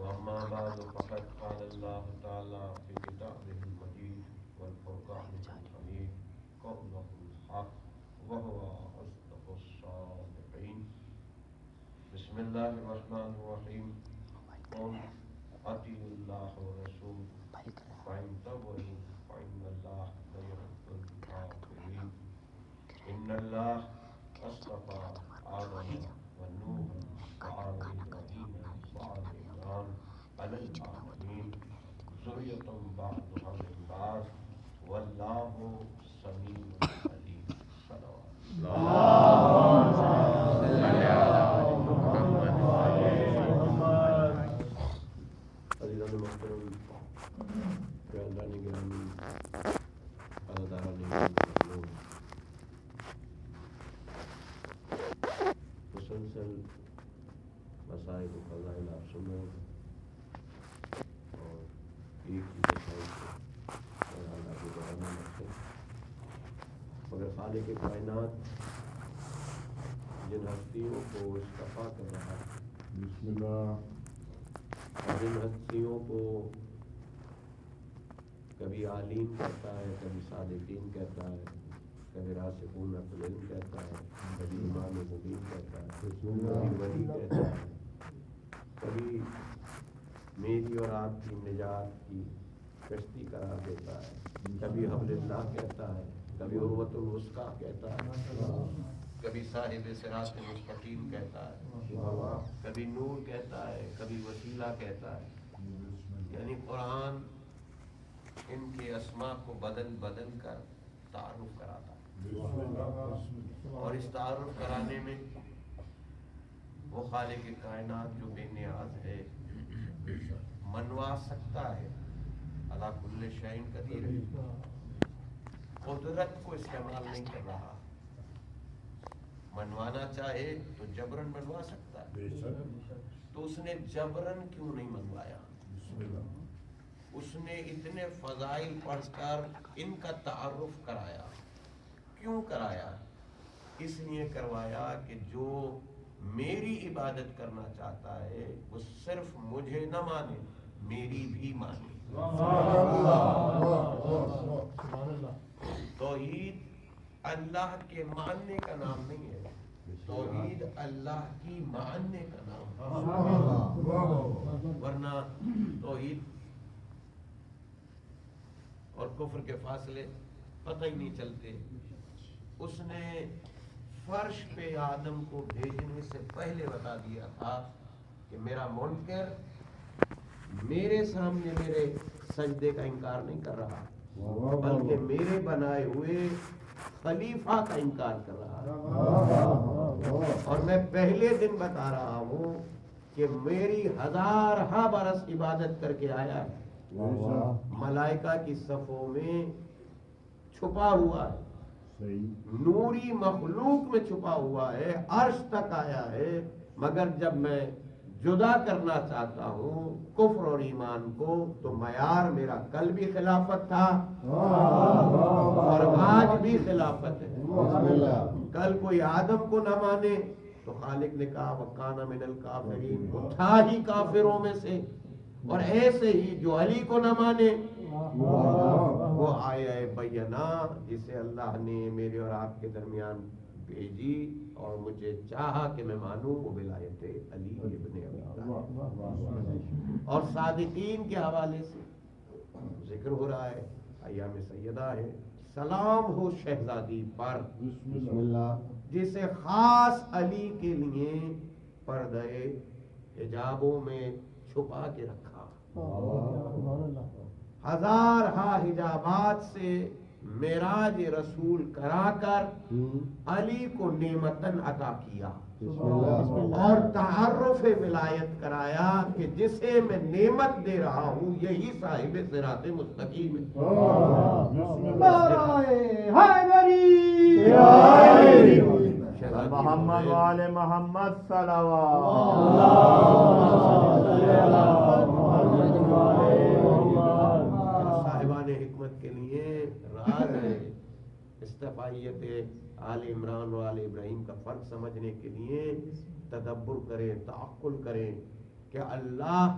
وأما بعد فقد قال الله تعالى في كتابه المجيد والفرقان الحميد قوله الحق وهو أصدق الصادقين. بسم الله الرحمن الرحيم. قل أطيعوا الله والرسول فإن تولوا فإن الله لا يحب الكافرين. إن الله اصطفى آدم ونوح وآل إبراهيم وآل عمران على العالمين ذرية بعضها من بعض والله سميع عليم. صلوات عزیزان محترم، برادران گرامی، عزاداران مظلوم، مسلسل مسائل و فضائل آپ سن رہے ہیں اور ایک ہی مسائل کو اللہ کی دعانا رکھتے ہیں. مگر خالق کائنات جن ہستیوں کو اصطفیٰ کر رہا ہے، بسم اللہ، اور ان ہستیوں کو کبھی عالین کہتا ہے، کبھی صادقین کہتا ہے، کبھی راسخون فی العلم کہتا ہے، کبھی امام مبین کہتا ہے، کبھی ولی کہتا ہے، کبھی میری اور آپ کی نجات کی کشتی قرار دیتا ہے، کبھی حبل اللہ کہتا ہے، کبھی عروۃ الوثقیٰ کہتا ہے، کبھی صاحب صراط مستقیم کہتا ہے، کبھی نور کہتا ہے، کبھی وسیلہ کہتا ہے. یعنی قرآن ان کے اسماء کو بدل بدل کر تعارف کراتا ہے، اور اس تعارف کرانے میں وہ خالق کائنات جو بے نیاز ہے منوا سکتا ہے، علی کل شیء قدیر ہے، قدرت کو استعمال نہیں کر رہا. منوانا چاہے تو جبرن منوا سکتا ہے، تو اس نے جبرن کیوں نہیں منوایا؟ اس نے اتنے فضائل پڑھ کر ان کا تعارف کرایا. کیوں کرایا؟ اس لیے کروایا کہ جو میری عبادت کرنا چاہتا ہے وہ صرف مجھے نہ مانے، میری بھی مانے. توحید اللہ کے ماننے کا نام نہیں ہے، توحید اللہ کی ماننے کا نام ہے. ورنہ توحید اور کفر کے فاصلے پتہ ہی نہیں چلتے. اس نے فرش پہ آدم کو بھیجنے سے پہلے بتا دیا تھا کہ میرا منکر میرے سامنے میرے سجدے کا انکار نہیں کر رہا، بلکہ میرے بنائے ہوئے خلیفہ کا انکار کر رہا ہے. اور میں پہلے دن بتا رہا ہوں کہ میری 1000 برس عبادت کر کے آیا ہے، ملائکہ کی صفوں میں چھپا ہوا ہے، نوری مخلوق میں چھپا ہوا ہے، عرش تک آیا ہے. مگر جب میں جدا کرنا چاہتا ہوں کفر اور ایمان کو تو معیار میرا کل بھی خلافت تھا اور آج بھی خلافت ہے. کل کوئی آدم کو نہ مانے تو خالق نے کہا وَكَانَ مِنَ الْكَافِرِينَ، وہ تھا ہی کافروں میں سے. اور ایسے ہی جو علی کو نہ مانے وہ آیا بینہ جسے اللہ نے میرے اور آپ کے درمیان بھیجی اور مجھے چاہا کہ میں مانوں، وہ ولایت علی ابن ابی طالب. اور صادقین کے حوالے سے ذکر ہو رہا ہے، ایام سیدہ ہے، سلام ہو شہزادی پر بسم اللہ، جسے خاص علی کے لیے پردے حجابوں میں چھپا کے رکھا. 1000 حجابات سے معراج رسول کرا کر علی کو نعمتن عطا کیا اور تعارف ولایت کرایا کہ جسے میں نعمت دے رہا ہوں یہی صاحب صراط مستقیم ہے. محمد وآل محمد صلوات. صاحبان حکمت کے لیے راز ہے استفائیت آل عمران و آل ابراہیم کا فرق سمجھنے کے لیے تدبر کریں، تعقل کریں کہ اللہ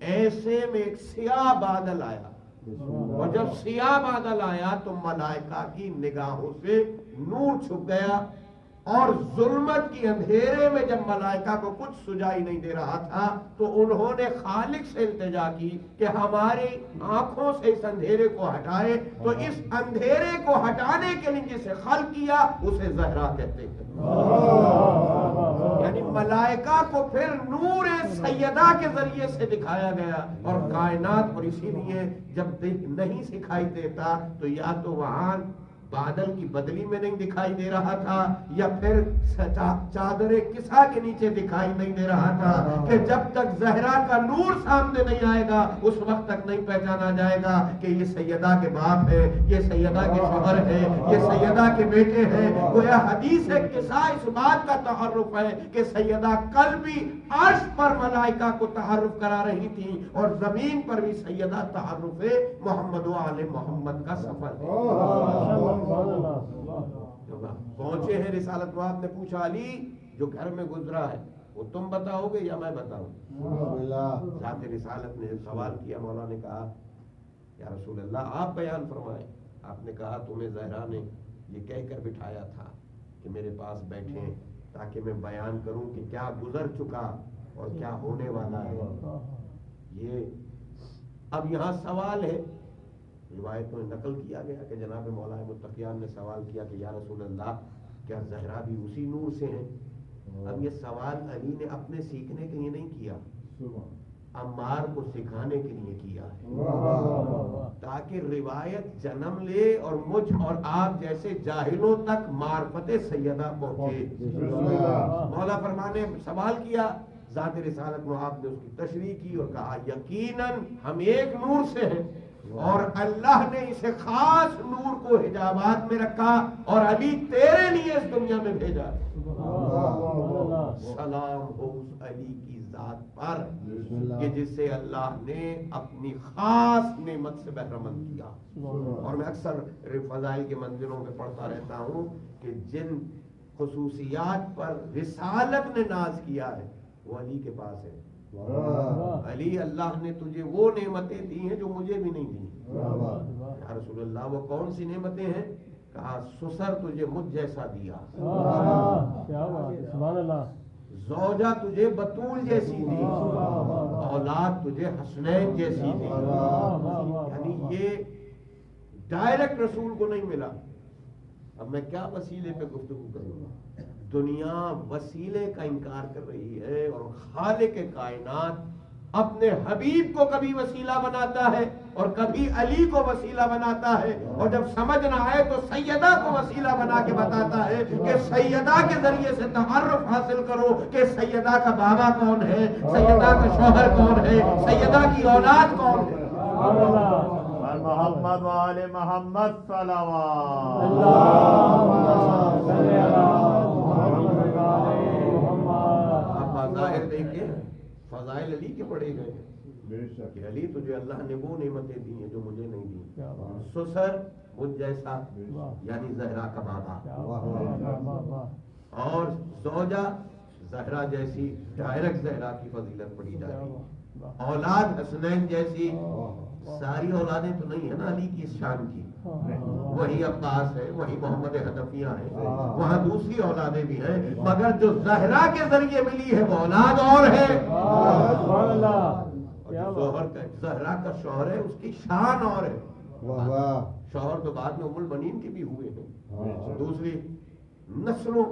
ایسے میں ایک سیاہ بادل آیا، اور جب سیاہ بادل آیا تو ملائکہ کی نگاہوں سے نور چھپ گیا، اور ظلمت کی اندھیرے میں جب ملائکہ کو کچھ سجائی نہیں دے رہا تھا تو انہوں نے خالق سے التجا کی کہ ہماری آنکھوں سے اس اندھیرے کو ہٹائے، تو اس اندھیرے کو ہٹانے کے لیے جسے خلق کیا اسے زہرا کہتے ہیں۔ یعنی ملائکہ کو پھر نور سیدہ کے ذریعے سے دکھایا گیا، اور کائنات، اور اسی لیے جب نہیں سکھائی دیتا تو یا تو وہاں بادل کی بدلی میں نہیں دکھائی دے رہا تھا، یا پھر چادر کسا کے نیچے دکھائی نہیں دے رہا تھا، کہ جب تک زہرا کا نور سامنے نہیں آئے گا اس وقت تک نہیں پہچانا جائے گا کہ یہ سیدہ کے باپ ہے، یہ سیدہ کے شوہر ہے، یہ سیدہ کے بیٹے ہیں۔ گویا حدیث کسا اس بات کا تعارف ہے کہ سیدہ کل بھی عرش پر ملائکہ کو تعارف کرا رہی تھی، اور زمین پر بھی سیدہ تعارف محمد و آل محمد کا سفر ہے۔ پہنچے ہیں رسالت میں، آپ نے پوچھا علی جو گھر میں گزرا ہے وہ تم بتاؤ گے یا میں بتاؤں؟ ذات رسالت نے سوال کیا، مولا نے کہا یا رسول اللہ آپ بیان فرمائیں۔ آپ نے کہا تمہیں زہرا نے یہ کہہ کر بٹھایا تھا کہ میرے پاس بیٹھیں تاکہ میں بیان کروں کہ کیا گزر چکا اور کیا ہونے والا ہے۔ یہ اب یہاں سوال ہے، روایتوں میں نقل کیا گیا کہ جناب مولا متقیان نے سوال کیا کہ یا رسول اللہ کیا زہرا بھی اسی نور سے ہیں؟ اب یہ سوال علی نے اپنے سیکھنے کے لیے نہیں کیا، عمار کو سکھانے کے لیے کیا ہے، تاکہ روایت جنم لے اور مجھ اور آپ جیسے جاہلوں تک معرفت سیدہ پہنچے۔ مولا فرمانے سوال کیا، ذات رسالت میں آپ نے اس کی تشریح کی اور کہا یقیناً ہم ایک نور سے ہیں، اور اللہ نے اسے خاص نور کو حجابات میں رکھا اور علی تیرے لیے اس دنیا میں بھیجا۔ سلام ہو اس علی کی ذات پر کہ جسے اللہ نے اپنی خاص نعمت سے بہرمند کیا۔ اور میں اکثر فضائل کے منزلوں میں پڑھتا رہتا ہوں کہ جن خصوصیات پر رسالت نے ناز کیا ہے وہ علی کے پاس ہے۔ علی اللہ نے تجھے وہ نعمتیں دی ہیں جو مجھے بھی نہیں دی۔ یا رسول اللہ وہ کون سی نعمتیں ہیں؟ کہا سسر تجھے مجھ جیسا دیا، زوجہ تجھے بطول جیسی دی، اولاد تجھے حسنین جیسی دی۔ یعنی یہ ڈائریکٹ رسول کو نہیں ملا۔ اب میں کیا وسیلے پہ گفتگو کروں گا؟ دنیا وسیلے کا انکار کر رہی ہے، اور خالق کائنات اپنے حبیب کو کبھی وسیلہ بناتا ہے اور کبھی علی کو وسیلہ بناتا ہے، اور جب سمجھ نہ آئے تو سیدہ کو وسیلہ بنا کے بتاتا ہے کہ سیدہ کے ذریعے سے تعارف حاصل کرو کہ سیدہ کا بابا کون ہے، سیدہ کا شوہر کون ہے، سیدہ کی اولاد کون ہے۔ محمد وآل محمد صلوات۔ اب ظاہر دیکھیں فضائل علی کے پڑھے گئے کہ علی تجھے اللہ نے وہ نعمتیں دی ہیں جو مجھے نہیں دی۔ سسر مجھ جیسا یعنی زہرا کا بابا، اور زوجہ زہرا جیسی، ڈائریکٹ زہرا کی فضیلت پڑھی جاتی ہے، اولاد حسنین جیسی۔ ساری اولادیں تو نہیں ہے نا علی کی اس شان کی، وہی عباس ہے، وہی محمد حنفیہ ہے، وہاں دوسری اولادیں بھی ہیں، مگر جو زہرا کے ذریعے ملی ہے وہ اولاد اور ہے۔ زہرا کا شوہر ہے اس کی شان اور ہے، شوہر تو بعد میں ام المنین کے بھی ہوئے ہیں، دوسری نسلوں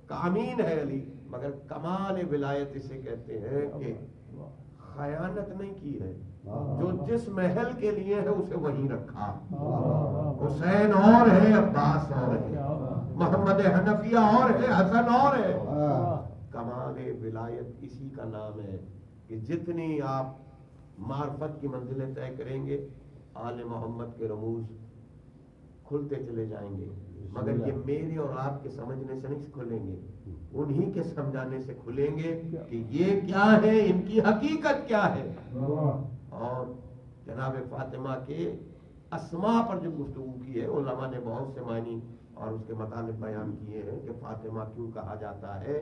کا امین ہے علی، مگر کمال ولایت اسے کہتے ہیں کہ خیانت نہیں کی ہے، جو جس محل کے لیے ہے اسے وہیں رکھا۔ حسین اور ہے، عباس اور ہے، محمد حنفیہ اور ہے، حسن اور ہے۔ کمال ولایت اسی کا نام ہے کہ جتنی آپ معرفت کی منزلیں طے کریں گے آل محمد کے رموز کھلتے چلے جائیں گے، مگر یہ میرے اور آپ کے سمجھنے سے نہیں کھلیں گے، انہی کے سمجھانے سے کھلیں گے کہ یہ کیا ہے، ان کی حقیقت کیا ہے۔ اور جناب فاطمہ کے اسماء پر جو گفتگو کی ہے علماء نے بہت سے معنی اور اس کے مطالب بیان کیے ہیں کہ فاطمہ کیوں کہا جاتا ہے،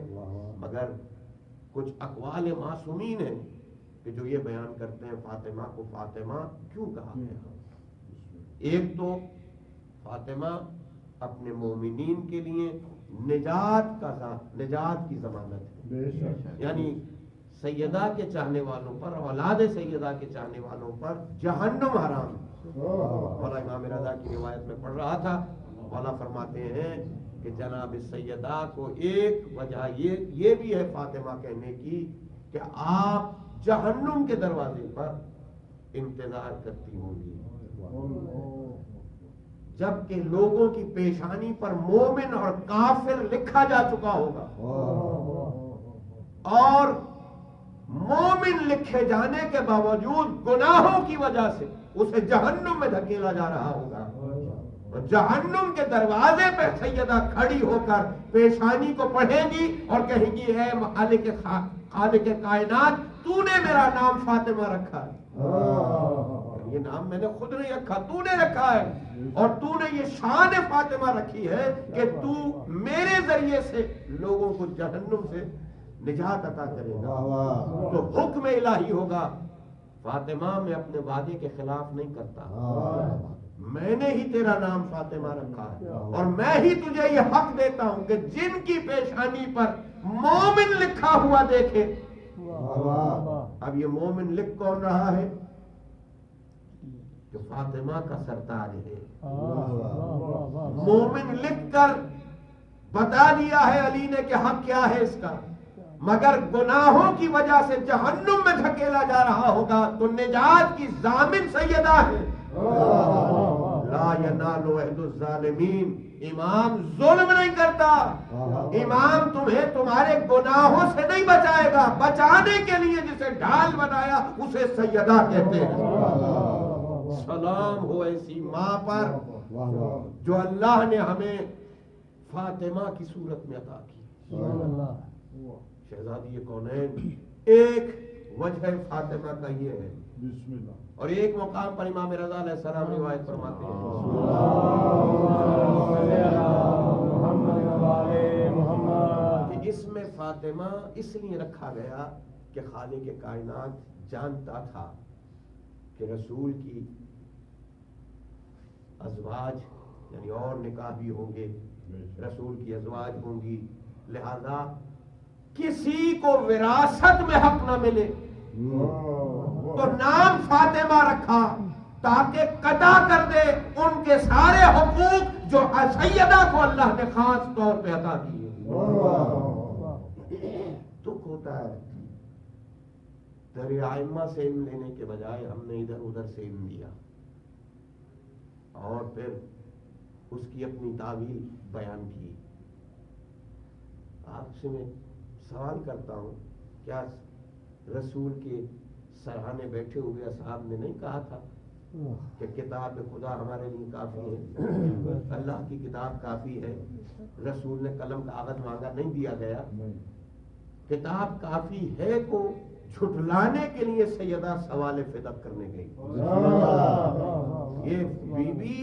مگر کچھ اقوال معصومین ہیں کہ جو یہ بیان کرتے ہیں فاطمہ کو فاطمہ کیوں کہا گیا. ایک تو فاطمہ اپنے مومنین کے لیے نجات کی ضمانت ہے. یعنی سیدہ کے چاہنے والوں پر، اولاد سیدہ کے چاہنے والوں پر جہنم حرام. مولا امام رضا کی روایت میں پڑھ رہا تھا، مولا فرماتے ہیں کہ جناب سیدہ کو ایک وجہ یہ بھی ہے فاطمہ کہنے کی کہ آپ جہنم کے دروازے پر انتظار کرتی ہوں گی، جبکہ لوگوں کی پیشانی پر مومن اور کافر لکھا جا چکا ہوگا، اور مومن لکھے جانے کے باوجود گناہوں کی وجہ سے اسے جہنم میں دھکیلا جا رہا ہوگا. جہنم کے دروازے پہ سیدہ کھڑی ہو کر پیشانی کو پڑھیں گی اور کہیں گی اے خالق کائنات، تو نے میرا نام فاطمہ رکھا ہے. یہ نام میں نے خود نہیں رکھا، تو نے رکھا ہے، اور تو نے یہ شان فاطمہ رکھی ہے کہ تو میرے ذریعے سے لوگوں کو جہنم سے نجات عطا کرے گا. تو حکم الہی ہوگا، فاطمہ میں اپنے وعدے کے خلاف نہیں کرتا، میں نے ہی تیرا نام فاطمہ رکھا ہے، اور میں ہی تجھے یہ حق دیتا ہوں کہ جن کی پیشانی پر مومن لکھا ہوا دیکھے. اب یہ مومن لکھ کون رہا ہے؟ کہ فاطمہ کا سرتاج ہے. مومن لکھ کر بتا دیا ہے علی نے کہ حق کیا ہے اس کا، مگر گناہوں کی وجہ سے جہنم میں دھکیلا جا رہا ہوگا تو نجات کی ضامن سیدہ ہے. لا ینال عہد الظالمین. امام ظلم نہیں کرتا، امام تمہیں تمہارے گناہوں سے نہیں بچائے گا، بچانے کے لیے جسے ڈھال بنایا اسے سیدہ کہتے ہیں. سلام ہو ایسی ماں پر جو اللہ نے ہمیں فاطمہ کی صورت میں عطا کی. شہزادی کونین ایک وجہ فاطمہ کا یہ ہے. اور ایک مقام پر امام رضا علیہ السلام روایت فرماتے ہیں کہ اس میں فاطمہ اس لیے رکھا گیا کہ خالق کائنات جانتا تھا کہ رسول کی ازواج یعنی اور نکاح بھی ہوں گے، رسول کی ازواج ہوں گی، لہذا کسی کو وراثت میں حق نہ ملے تو نام فاطمہ رکھا تاکہ قطع کر دے ان کے سارے حقوق جو سیدہ کو اللہ نے خاص طور پہ عطا کیے. دکھ ہوتا ہے در ائمہ سے علم لینے کے بجائے ہم نے ادھر ادھر سے علم لیا اور پھر اس کی اپنی تعویل بیان کی. آپ سے میں سوال کرتا ہوں، کیا رسول کے سرہانے بیٹھے ہوئے اصحاب نے نہیں کہا تھا کہ کتاب خدا ہمارے لیے کافی ہے، اللہ کی کتاب کافی ہے؟ رسول نے قلم کاغذ مانگا، نہیں دیا گیا. کتاب کافی ہے کو جھٹلانے کے لیے سیدہ سوال فدق کرنے گئی. یہ بی بی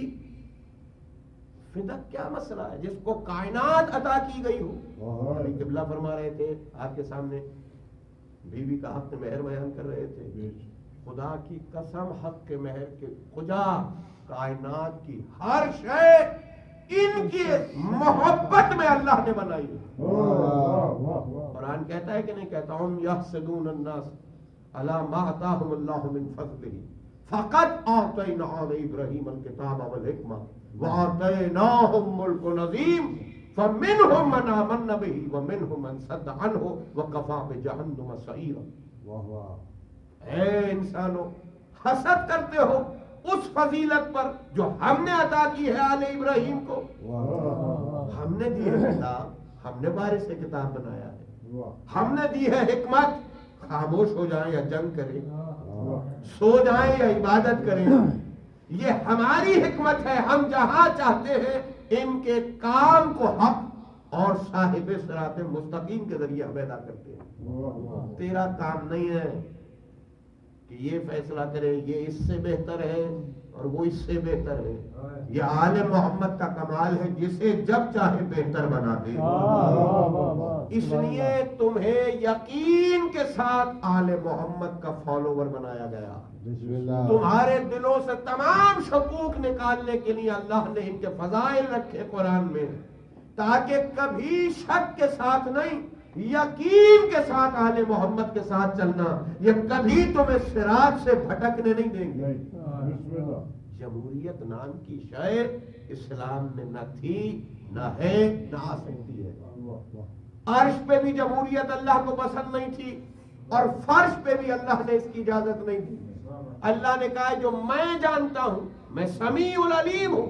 فدق کیا مسئلہ ہے جس کو کائنات عطا کی گئی ہو؟ قبلہ فرما رہے تھے آپ کے سامنے، بی بی کا حق مہر بیان کر رہے تھے. خدا کی قسم حق کے مہر کے خدا کائنات کی ہر شے ان کی محبت میں اللہ نے بنائی. قرآن کہتا ہے کہ نہیں کہتا ہم یحسدون الناس علی ما آتاہم اللہ من فضلہ فقط آتینا آل ابراہیم الکتاب والحکمہ وآتیناہم ملک عظیم فمنہم من آمن بہ ومنہم من صد عنہ وکفی بجہنم سعیرا. اے انسانوں، حسد کرتے ہو اس فضیلت پر جو ہم نے عطا کی ہے آل ابراہیم کو. ہم نے دی ہے کتاب، ہم نے بارش سے کتاب بنایا ہے، ہم نے دی ہے حکمت، خاموش ہو جائیں یا جنگ کریں، سو جائیں یا عبادت کریں، یہ ہماری حکمت ہے. ہم جہاں چاہتے ہیں ان کے کام کو حق اور صاحب صراط مستقیم کے ذریعے ہم ادا کرتے ہیں. تیرا کام نہیں ہے کہ یہ فیصلہ کرے یہ اس سے بہتر ہے اور وہ اس سے بہتر ہے. یہ آل محمد کا کمال ہے جسے جب چاہے بہتر بنا دے. اس لیے تمہیں یقین کے ساتھ آل محمد کا فالوور بنایا گیا. تمہارے دلوں سے تمام شکوک نکالنے کے لیے اللہ نے ان کے فضائل رکھے قرآن میں، تاکہ کبھی شک کے ساتھ نہیں، یقین کے ساتھ آل محمد کے ساتھ چلنا. یہ کبھی تمہیں صراط سے بھٹکنے نہیں دیں گے. جمہوریت نام کی شے اسلام میں نہ تھی، نہ ہے، نہ آ سکتی ہے. عرش پہ بھی جمہوریت اللہ کو پسند نہیں تھی اور فرش پہ بھی اللہ نے اس کی اجازت نہیں دی. اللہ نے کہا جو میں جانتا ہوں، میں سمیع العلیم ہوں،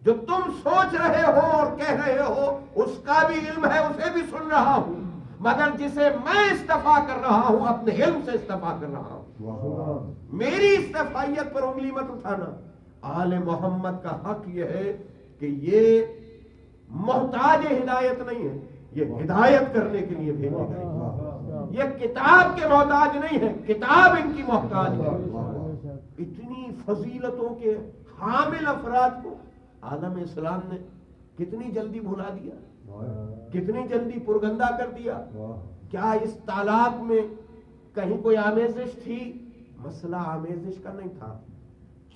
جو تم سوچ رہے ہو اور کہہ رہے ہو اس کا بھی علم ہے، اسے بھی سن رہا ہوں، مگر جسے میں استفا کر رہا ہوں اپنے علم سے استفا کر رہا ہوں. میری استفائیت پر انگلی مت اٹھانا. آل محمد کا حق یہ ہے کہ یہ محتاج ہدایت نہیں ہے، یہ ہدایت کرنے کے لیے بھیجے گئے. یہ کتاب کے محتاج نہیں ہے، کتاب ان کی محتاج ہے. اتنی فضیلتوں کے حامل افراد کو عالم اسلام نے کتنی جلدی بھلا دیا، کتنی جلدی پرگندہ کر دیا. کیا اس تالاب میں کہیں کوئی آمیزش تھی؟ مسئلہ آمیزش کا نہیں تھا.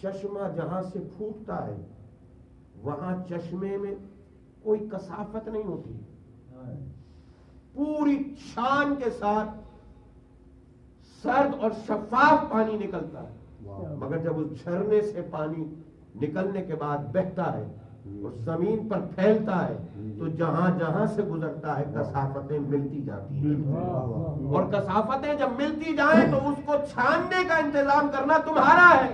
چشمہ جہاں سے پھوٹتا ہے وہاں چشمے میں کوئی کثافت نہیں ہوتی، پوری شان کے ساتھ سرد اور شفاف پانی نکلتا ہے. مگر جب اس جھرنے سے پانی نکلنے کے بعد بہتا ہے اور زمین پر پھیلتا ہے تو جہاں جہاں سے گزرتا ہے کثافتیں ملتی جاتی ہیں. اور کثافتیں جب ملتی جائیں تو اس کو چھاننے کا انتظام کرنا تمہارا ہے.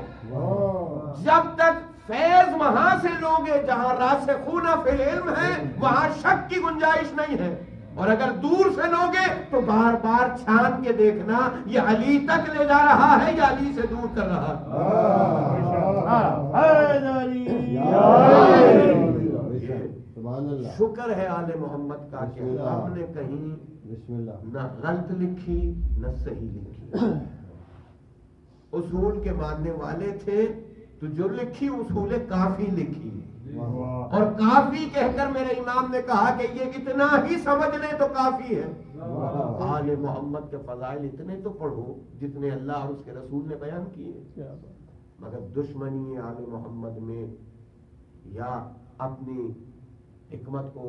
جب تک فیض وہاں سے لوگے جہاں راسخون فی العلم ہے وہاں شک کی گنجائش نہیں ہے. اور اگر دور سے لوگے تو بار بار چھان کے دیکھنا یہ علی تک لے جا رہا ہے یا علی سے دور کر رہا ہے. شکر ہے آل محمد کا کہ ہم نے کہیں نہ غلط لکھی نہ صحیح لکھی. اصول کے ماننے والے تھے تو جو لکھی اصول کافی لکھی، اور کافی کہہ کر میرے امام نے کہا کہ یہ اتنا ہی سمجھ لیں تو کافی ہے. آل محمد کے فضائل اتنے تو پڑھو جتنے اللہ اور اس کے رسول نے بیان کیے. مگر دشمنی آل محمد میں یا اپنی حکمت کو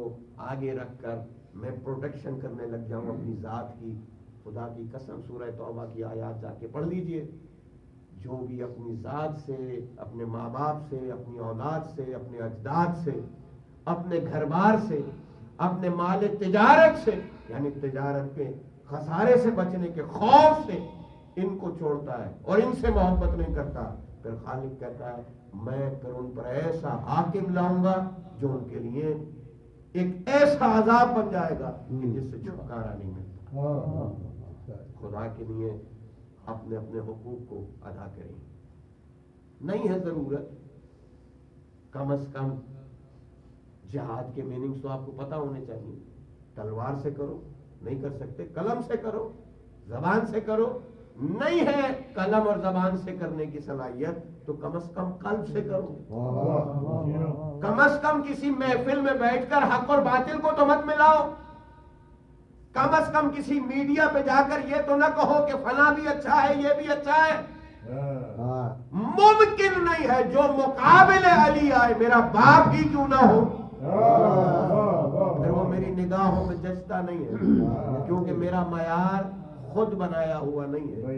آگے رکھ کر میں پروٹیکشن کرنے لگ جاؤں اپنی ذات کی، خدا کی قسم سورہ توبہ کی آیات جا کے پڑھ لیجئے. جو بھی اپنی ذات سے، اپنے ماں باپ سے، اپنی اولاد سے، اپنے اجداد سے، اپنے گھر بار سے، اپنے مال تجارت سے، یعنی تجارت کے خسارے سے بچنے کے خوف سے ان کو چھوڑتا ہے اور ان سے محبت نہیں کرتا، پھر خالق کہتا ہے میں پھر ان پر ایسا حاکم لاؤں گا جو ان کے لیے ایک ایسا عذاب بن جائے گا کہ جس سے چھٹکارا نہیں ملتا. خدا کے لیے اپنے اپنے حقوق کو ادا کریں. نہیں ہے ضرورت، کم از کم جہاد کے میننگز تو آپ کو پتا ہونے چاہیے. تلوار سے کرو، نہیں کر سکتے قلم سے کرو، زبان سے کرو. نہیں ہے قلم اور زبان سے کرنے کی صلاحیت تو کم از کم قلب سے کرو. کم از کم کسی محفل میں بیٹھ کر حق اور باطل کو تو مت ملاؤ. کم از کم کسی میڈیا پہ جا کر یہ تو نہ کہو کہ فلاں بھی اچھا ہے یہ بھی اچھا ہے. ممکن نہیں ہے جو مقابل علی آئے میرا باپ ہی کیوں نہ ہو پھر وہ میری نگاہوں میں جچتا نہیں ہے، کیونکہ میرا معیار خود بنایا ہوا نہیں ہے،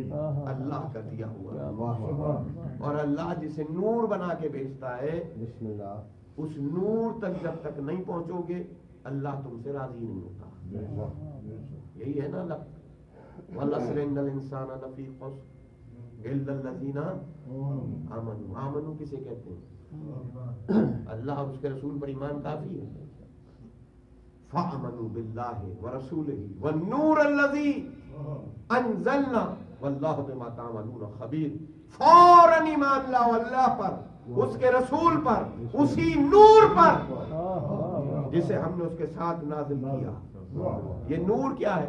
اللہ کا دیا ہوا. اور اللہ جسے نور بنا کے بھیجتا ہے اس نور تک جب تک نہیں پہنچو گے اللہ تم سے راضی نہیں ہوتا. یہی ہے نا وَالْعَصْرِ إِنَّ الْإِنسَانَ لَفِي خُسْرٍ إِلَّا الَّذِينَ آمَنُوا. آمنوا کسے کہتے ہیں؟ اللہ اور اس کے رسول پر ایمان کافی ہے. فَآمَنُوا بِاللَّهِ وَرَسُولِهِ وَالنُّورِ الَّذِي أَنزَلْنَا وَاللَّهُ بِمَا تَعْمَلُونَ خَبِيرٌ. فوراً ایمان لاؤ اللہ پر، اس کے رسول پر، اسی نور پر جسے ہم نے اس کے ساتھ نازل کیا. یہ نور کیا ہے؟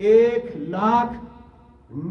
1,00,000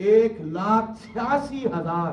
1,86,000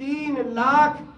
3,00,000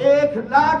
1,00,000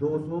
200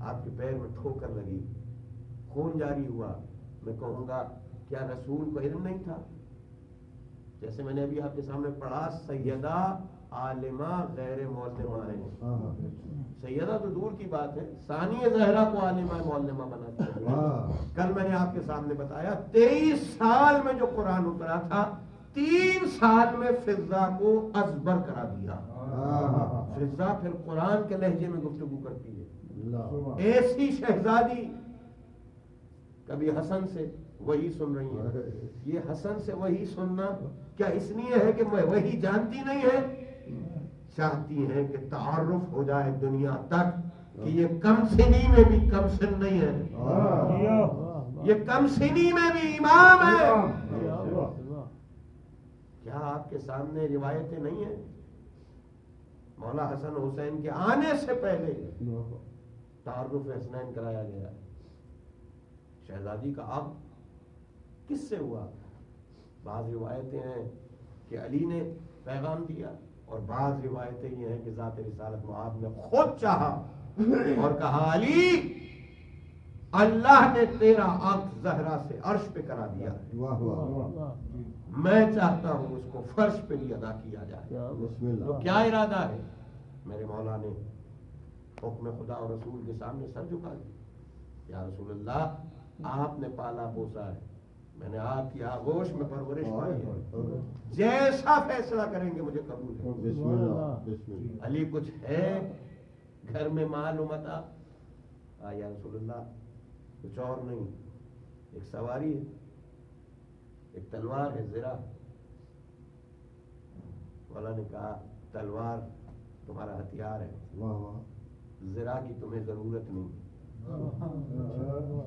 آپ کے پیر میں ٹھوکر لگی، خون جاری ہوا، میں کہوں گا کیا رسول کو علم نہیں تھا؟ جیسے میں نے ابھی آپ کے سامنے پڑھا، سیدہ عالمہ غیر معلمہ ہے۔ سیدہ تو دور کی بات ہے، ثانیہ زہرا کو عالمہ معلمہ بنا دیا۔ کل میں نے آپ کے سامنے بتایا 23 سال میں جو قرآن اترا تھا، 3 سال میں فضا کو ازبر کرا دیا۔ فضا پھر قرآن کے لہجے میں گفتگو کرتی ہے، ایسی شہزادی، کبھی حسن سے وہی سن رہی ہے۔ یہ حسن سے وہی سننا کیا اس لیے ہے کہ میں وہی جانتی نہیں ہے؟ چاہتی ہیں کہ تعارف ہو جائے دنیا تک کہ یہ کم سنی میں بھی کم سن نہیں ہے، یہ کم سنی میں بھی امام ہے۔ کیا آپ کے سامنے روایتیں نہیں ہیں؟ مولا حسن حسین کے آنے سے پہلے تعارف حسنین کرایا گیا۔ شہزادی کا اب کس سے ہوا؟ بعض روایتیں ہیں کہ علی نے پیغام دیا، اور بعض روایتیں یہ ہیں کہ ذات رسالت معاذ نے خود چاہا اور کہا علی اللہ نے تیرا آنکھ زہرا سے عرش پہ کرا دیا، میں چاہتا ہوں اس کو فرش پہ بھی ادا کیا جائے۔ تو کیا ارادہ ہے؟ میرے مولا نے حکم خدا اور رسول کے سامنے سر جھکا دیا، یا رسول اللہ آپ نے پالا پوسا ہے، میں نے آپ کی آغوش میں پرورش پائی ہے، جیسا فیصلہ کریں گے مجھے قبول ہے۔ علی کچھ ہے گھر میں مال و متاع؟ یا رسول اللہ کچھ اور نہیں، ایک سواری ہے، ایک تلوار ہے، زرہ۔ مولا نے کہا تلوار تمہارا ہتھیار ہے، زرہ کی تمہیں ضرورت نہیں۔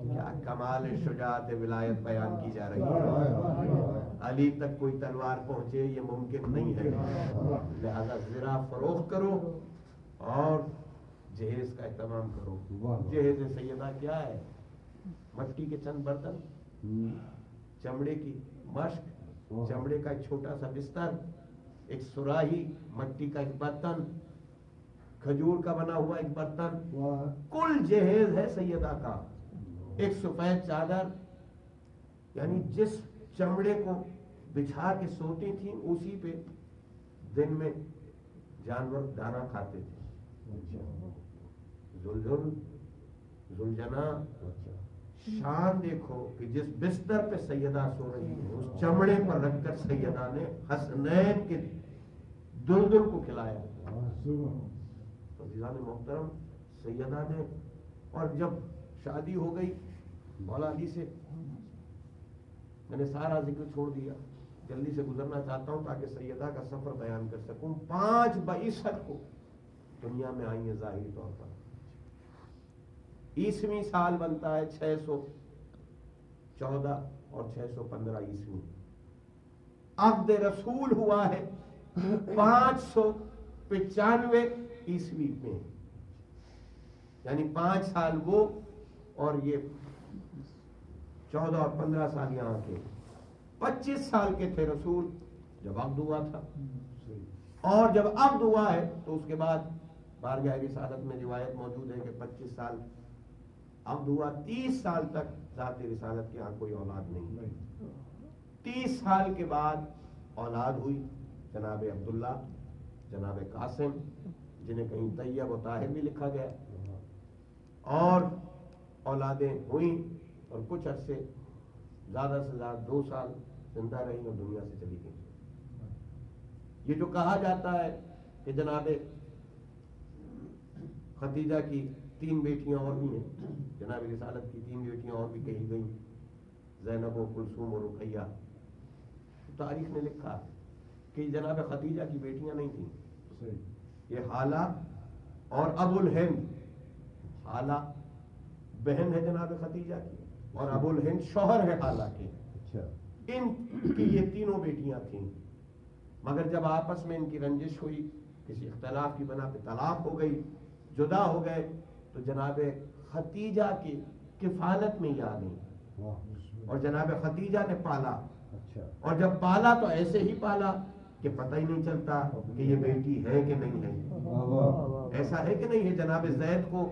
کیا کمال شجاعت ولایت بیان کی جا رہی ہے۔ علی تک کوئی تلوار پہنچے یہ ممکن نہیں ہے، لہذا زرہ فروخت کرو اور جہیز کا اہتمام کرو۔ جہیز سیدہ کیا ہے؟ مٹی کے چند برتن، چمڑے کی مشک، چمڑے کا ایک چھوٹا سا بستر، ایک سراہی، مٹی کا ایک برتن، کھجور کا بنا ہوا ایک برتن، کل جہیز ہے سیدہ کا۔ ایک سفید چادر، یعنی جس چمڑے کو بچھا کے سوتی تھیں اسی پہ دن میں جانور دانا کھاتے تھے۔ زلجنا، شان دیکھو کہ جس بستر پہ سیدہ سو رہی ہے اس چمڑے پر رکھ کر سیدہ نے حسنین کے دلدل کو کھلایا۔ عزیزان محترم، سیدہ نے، اور جب شادی ہو گئی مولا علی سے، میں نے سارا ذکر چھوڑ دیا، جلدی سے گزرنا چاہتا ہوں تاکہ سیدہ کا سفر بیان کر سکوں۔ 5 بعثت کو دنیا میں آئی ہیں ظاہری طور پر۔ عیسوی سال بنتا ہے 614 اور 615 عیسوی۔ عقد رسول ہوا ہے 595 عیسوی میں، یعنی 5 سال وہ اور یہ 14 اور 15 سال یہاں کے، 25 سال کے تھے رسول جب عقد ہوا تھا، اور جب عقد ہوا ہے تو اس کے بعد بارگاہ رسالت میں روایت موجود ہے کہ 25 سال عقد ہوا، 30 سال تک ذات رسالت کے یہاں کوئی اولاد نہیں۔ 30 سال کے بعد اولاد ہوئی، جناب عبداللہ، جناب قاسم، جنہیں کہیں طیب و طاہر بھی لکھا گیا، اور اولادیں ہوئیں اور کچھ عرصے زیادہ سے زیادہ 2 سال زندہ رہی اور دنیا سے چلی گئی۔ یہ جو کہا جاتا ہے کہ جناب خدیجہ کی 3 بیٹیاں اور بھی ہیں، جناب رسالت کی 3 بیٹیاں اور بھی کہی گئیں، زینب و کلثوم و رقیہ، تاریخ نے لکھا کہ جناب خدیجہ کی بیٹیاں نہیں تھیں، یہ حالہ اور ابو الہند، حالہ بہن ہے جناب خدیجہ کی اور ابو الہند شوہر ہے حالہ کے، ان کی یہ 3 بیٹیاں تھیں، مگر جب آپس میں ان کی رنجش ہوئی، کسی اختلاف کی بنا پہ طلاق ہو گئی، جدا ہو گئے، تو جناب خدیجہ کی کفالت میں یہ آ گئی اور جناب خدیجہ نے پالا، اور جب پالا تو ایسے ہی پالا کہ پتہ ہی نہیں چلتا کہ یہ بیٹی ہے کہ نہیں ہے۔ ایسا ہے کہ نہیں ہے؟ جناب زید کو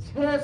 6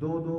2-2